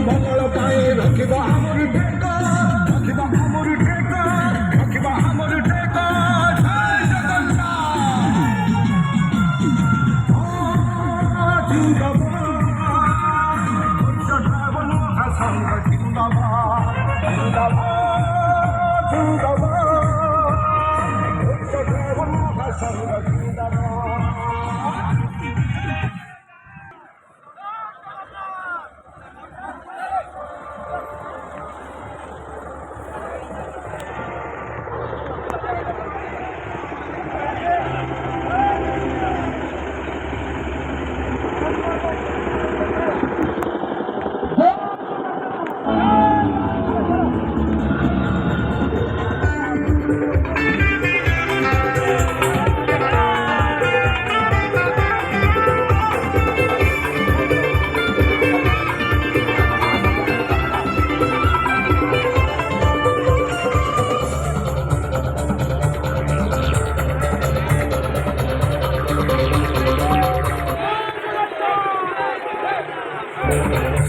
মঙ্গল পায়ে রাখিবা আমর টেকা রাখিবা আমর টেকা রাখিবা আমর টেকা জয় জগন্নাথ জিন্দাবাদ সংঘ জিন্দাবাদ জিন্দাবাদ জিন্দাবাদ সংঘ জিন্দাবাদ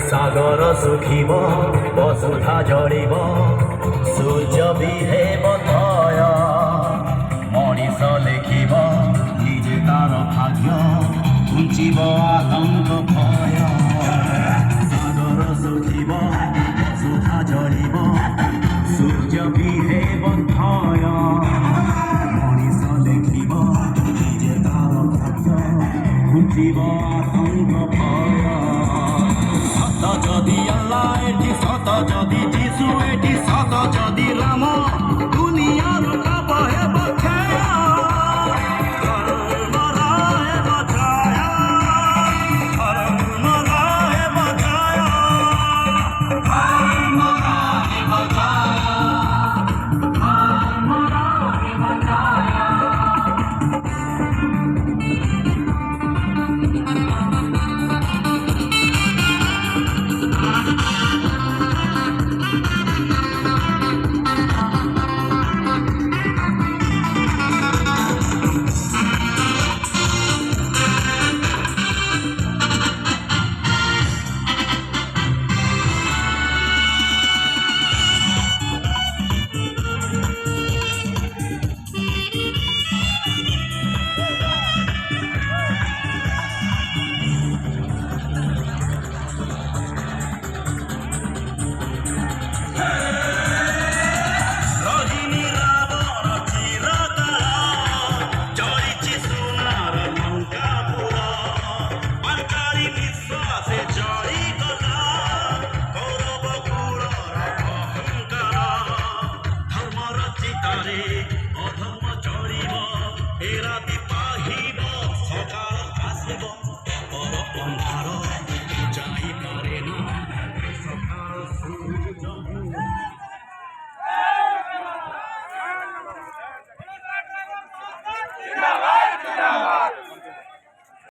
সাগর শুখিব বসুধা ঝরিব সূর্য বিহেব ভয় মଣିষ লেখিব নিজে তার ভাগ্য ঘুঞ্চিব আতঙ্ক ভয় সাগর শুখিব বসুধা ঝরিব সূর্য বিহেব ভয় মଣିষ লেখিব নিজে তার ভাগ্য ঘুঞ্চিব আতঙ্ক ভয় সত যদি আল্লাহ এটি সত যদি যিশু এটি সত যদি রাম দুনিয়ার পাপ হেব ক্ষয় ধর্ম হেব জয় ধর্ম হেব জয় ধর্ম হেব জয় ধর্ম হেব জয় অধর্ম চরিব এ রাতি পাহিব সকাল আসিব পর অন্ধার যাই পারে না সকাল